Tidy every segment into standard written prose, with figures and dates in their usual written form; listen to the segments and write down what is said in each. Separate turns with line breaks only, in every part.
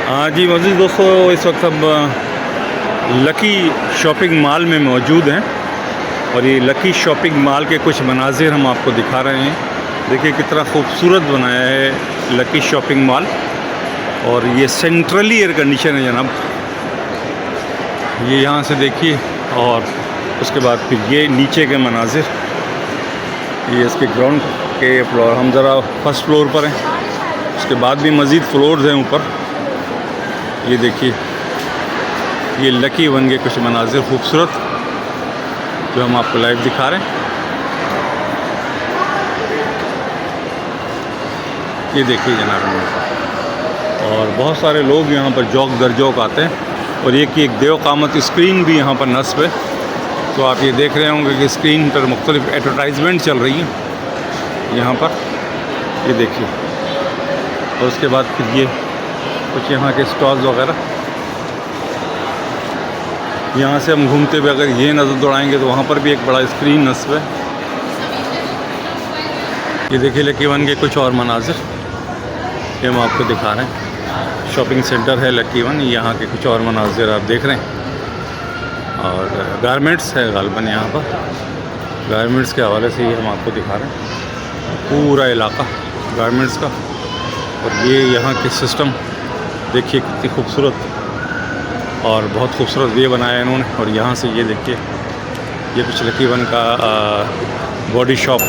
हाँ जी मज़ीद दोस्तों, इस वक्त हम लकी शॉपिंग मॉल में मौजूद हैं और ये लकी शॉपिंग मॉल के कुछ मनाजिर हम आपको दिखा रहे हैं। देखिए कितना खूबसूरत बनाया है लकी शॉपिंग मॉल, और ये सेंट्रली एयर कंडीशन है जनाब। ये यहाँ से देखिए, और उसके बाद फिर ये नीचे के मनाजिर, ये इसके ग्राउंड के फ्लोर। हम ज़रा फर्स्ट फ्लोर पर हैं, उसके बाद भी मज़ीद फ्लोर्स हैं ऊपर। ये देखिए ये लकी वन के कुछ मनाजिर खूबसूरत जो हम आपको लाइव दिखा रहे हैं। ये देखिए जनाब, और बहुत सारे लोग यहाँ पर जौक दर जौक आते हैं। और ये कि एक देव कामत स्क्रीन भी यहाँ पर नस्ब है, तो आप ये देख रहे होंगे कि स्क्रीन पर मुख्तलिफ एडवर्टाइजमेंट चल रही हैं यहाँ पर। ये देखिए, और उसके बाद फिर ये कुछ यहाँ के स्टॉल्स वगैरह। यहाँ से हम घूमते हुए अगर ये नज़र दौड़ाएंगे तो वहाँ पर भी एक बड़ा स्क्रीन नस्ब है। ये देखिए लकी वन के कुछ और मनाजिर ये हम आपको दिखा रहे हैं। शॉपिंग सेंटर है लकी वन, यहाँ के कुछ और मनाजिर आप देख रहे हैं। और गारमेंट्स है गालबन यहाँ पर, गारमेंट्स के हवाले से ये हम आपको दिखा रहे हैं पूरा इलाका गारमेंट्स का। और ये यहाँ के सिस्टम देखिए कितनी खूबसूरत, और बहुत खूबसूरत ये बनाया है इन्होंने। और यहाँ से ये देखिए, ये कुछ लकी वन का बॉडी शॉप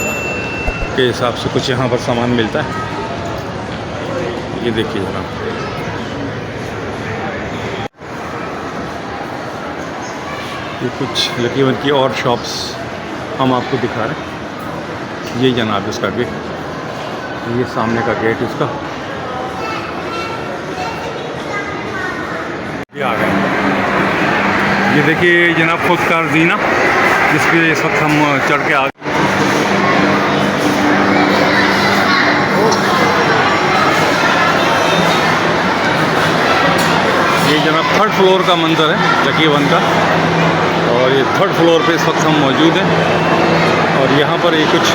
के हिसाब से कुछ यहाँ पर सामान मिलता है। ये देखिए जनाब, ये कुछ लकी वन की और शॉप्स हम आपको दिखा रहे हैं। ये जनाब इसका गेट, ये सामने का गेट इसका। ये आ गए, ये देखिए जनाब खुद कार जीना, जिस पे इस वक्त हम चढ़ के आ गए। ये जनाब थर्ड फ्लोर का मंजर है लकी वन का, और ये थर्ड फ्लोर पे इस वक्त हम मौजूद हैं। और यहाँ पर ये कुछ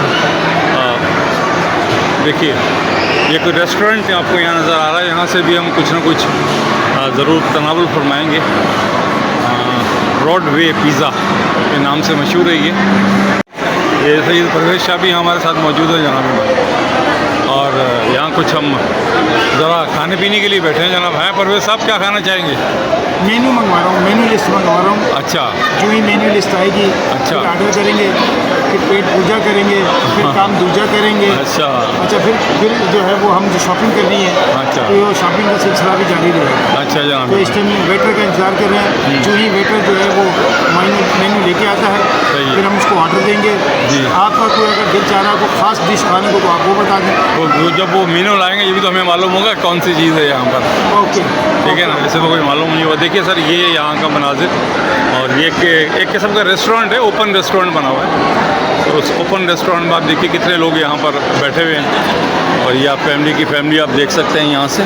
देखिए, ये कोई रेस्टोरेंट आपको यहाँ नज़र आ रहा है। यहाँ से भी हम कुछ ना कुछ ज़रूर तनावुल फरमाएँगे। ब्रॉडवे पिज़्ज़ा के नाम से मशहूर है ये सईद परवेज़ शाह भी हमारे साथ मौजूद है जनाब। और यहाँ कुछ हम ज़रा खाने पीने के लिए बैठे हैं जनाब। हैं परवेज़ साहब, क्या खाना चाहेंगे?
मेन्यू मंगवा रहा हूँ, मेन्यू लिस्ट मंगवा रहा हूँ।
अच्छा,
जो ही मेन्यू लिस्ट आएगी
अच्छा,
ऑर्डर करेंगे, फिर पेट पूजा करेंगे, फिर काम दूजा करेंगे।
अच्छा,
फिर जो है वो हम जो शॉपिंग करनी है,
अच्छा,
तो वो शॉपिंग का सिलसिला भी जारी रहेगा।
अच्छा जनाब,
तो इस टाइम वेटर का इंतज़ार कर रहे हैं। जो ही वेटर जो है वो मेन्यू लेके आता है, फिर हम उसको ऑर्डर देंगे। आपका कोई अगर दिल चाह रहा है कोई ख़ास डिश खाने को, तो आप वो बता दें।
वो जब वो मेन्यू लाएंगे ये भी तो हमें मालूम होगा कौन सी चीज़ है यहाँ पर।
ओके,
ठीक है ना, ऐसे तो कोई मालूम नहीं हुआ। देखिए सर, ये यहाँ का मनाजिर, और ये एक किस्म का रेस्टोरेंट है, ओपन रेस्टोरेंट बना हुआ है। तो उस ओपन रेस्टोरेंट में आप देखिए कितने लोग यहाँ पर बैठे हुए हैं। और ये आप फैमिली आप देख सकते हैं, यहाँ से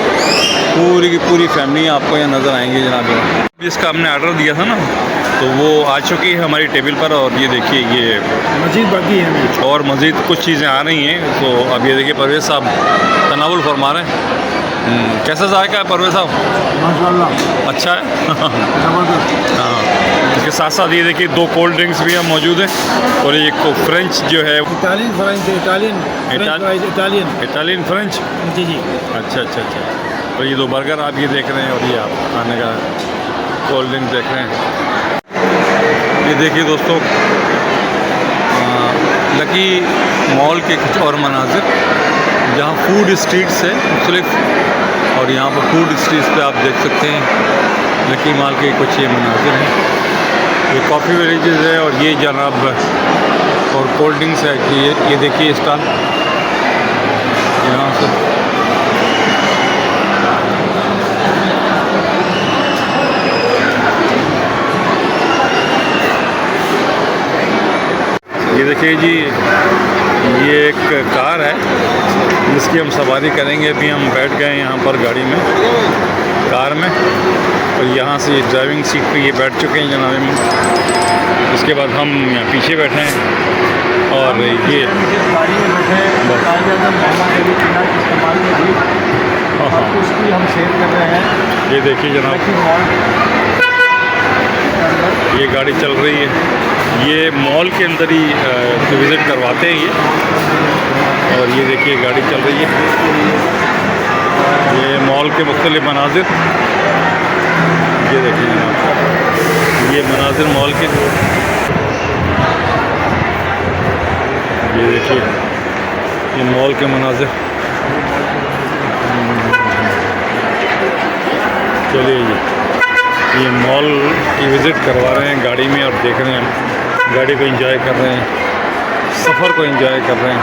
पूरी की पूरी फैमिली आपको यहाँ नज़र आएंगी जनाब। जिसका हमने ऑर्डर दिया था ना, तो वो आ चुकी है हमारी टेबल पर। और ये देखिए ये
मज़ीद बाकी है,
और मज़ीद कुछ चीज़ें आ रही हैं। तो अब ये देखिए परवेज़ साहब तनावुल फरमा रहे हैं। कैसा जायका है परवेज़ साहब?
माशाल्लाह
अच्छा है।
ज़बरदस्त।
हाँ, इसके साथ साथ ये देखिए 2 कोल्ड ड्रिंक्स भी हम मौजूद हैं, और एक को फ्रेंच जो है
इटालियन फ्रेंच,
इटालियन फ्रेंच।
जी जी,
अच्छा अच्छा अच्छा। और ये 2 बर्गर आप ये देख रहे हैं, और ये आप खाने का कोल्ड ड्रिंक देख रहे हैं। ये देखिए दोस्तों, लकी मॉल के कुछ और मनाजिर जहाँ फूड स्ट्रीट्स है मुख्तलिफ। और यहाँ पर फूड स्ट्रीट्स पे आप देख सकते हैं लकी मॉल के कुछ ये मनाजिर हैं। ये कॉफ़ी विलेजेस है, और ये जनाब और कोल्ड ड्रिंक्स है। ये देखिए स्टॉल यहाँ से। ये देखिए जी, ये एक कार है जिसकी हम सवारी करेंगे। अभी हम बैठ गए यहाँ पर गाड़ी में, कार में, और यहाँ से ये ड्राइविंग सीट पे ये बैठ चुके हैं जनाब। उसके बाद हम यहाँ पीछे बैठे हैं, और ये गाड़ी में बैठे हैं।
आपको उसकी हम शेयर कर रहे हैं।
ये देखिए जनाब,
लकी मॉल
ये गाड़ी चल रही है, ये मॉल के अंदर ही विज़िट करवाते हैं ये। और ये देखिए गाड़ी चल रही है, ये मॉल के मुख्तलिफ मनाजिर, ये देखिए जनाब, ये मनाजिर मॉल के, ये देखिए ये मॉल के मनाजिर। चलिए ये मॉल की विज़िट करवा रहे हैं गाड़ी में, और देख रहे हैं गाड़ी को एंजॉय कर रहे हैं, सफ़र को एंजॉय कर रहे हैं।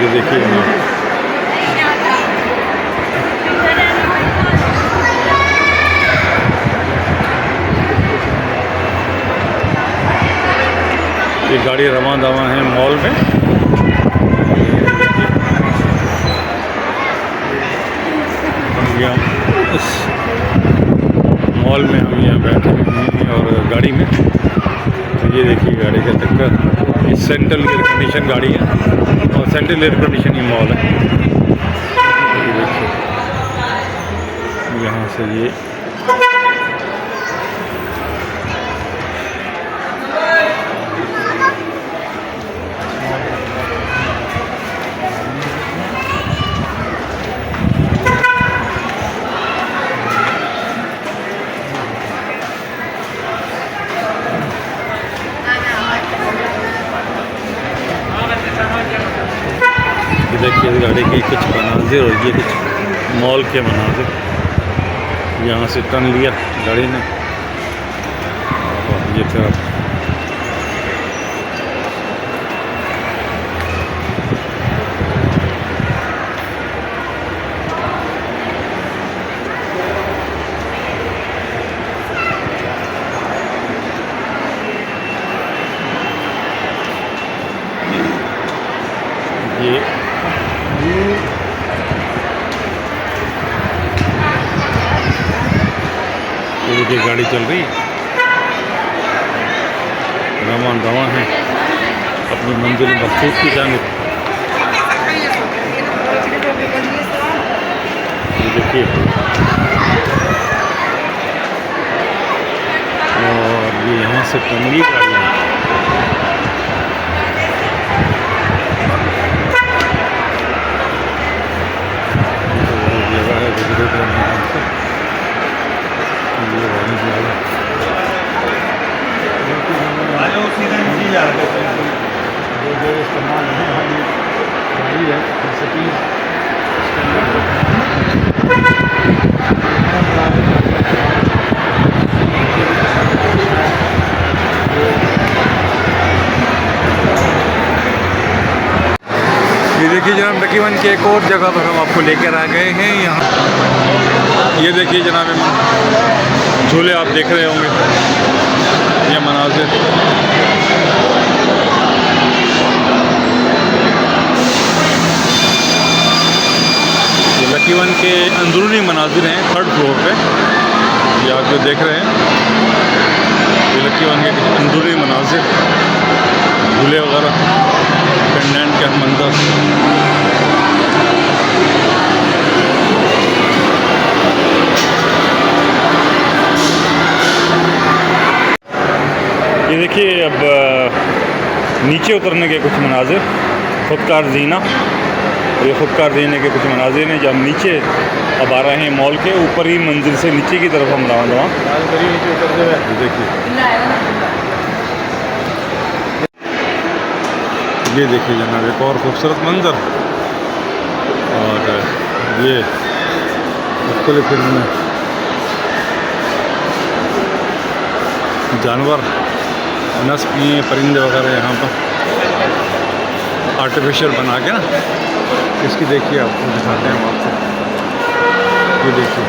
ये देखिए ये गाड़ी रवां दवा है मॉल में। इस मॉल में हम यहाँ बैठे हैं और गाड़ी में, तो ये देखिए गाड़ी का चक्कर, ये सेंट्रल एयर कंडीशन गाड़ी है और सेंट्रल एयर कंडीशन ही मॉल है। ये देखिए यहाँ से ये देखिए इस गाड़ी की कुछ मनाजिर और ये कुछ मॉल के मनाजिर। यहाँ से टर्न लिया गाड़ी ने और ये तरफ ये देखिए गाड़ी चल रही है, रवां दवा है अपनी मंजिल मकसूद की जानिब। ये देखिए और ये यहाँ से टंगी गाड़ी है। जो इस्तेमाल है गाड़ी है फैसिलिटीज ये देखिए जनाब, तकरीबन के एक और जगह पर हम आपको लेकर आ गए हैं। यहाँ ये देखिए जनाब, झूले आप देख रहे होंगे, ये मनाजिर। ये लकी वन के अंदरूनी मनाजिर हैं, 3rd फ्लोर पे ये आप जो देख रहे हैं, ये लकी वन के अंदरूनी मनाजिर, झूले वगैरह, पेंडेंट के मंजर। ये देखिए अब नीचे उतरने के कुछ मनाजिर, ख़ुदकार जीना, ये ख़ुदकार जीने के कुछ मनाजिर हैं जब नीचे अब आ रहे हैं मॉल के ऊपर ही मंजिल से नीचे की तरफ हम रवाना हुआ। ये देखिए जनाब, एक और खूबसूरत मंजर, और ये मुख्तलिफ फिल्म में जानवर नस्ल किए, परिंदे वगैरह यहाँ पर आर्टिफिशियल बना के ना, इसकी देखिए आपको दिखाते हैं हम आपको। ये देखिए,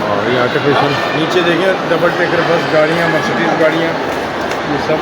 और ये आर्टिफिशियल नीचे देखिए, डबल डेकर बस गाड़ियाँ, मर्सिडीज़ गाड़ियाँ, ये सब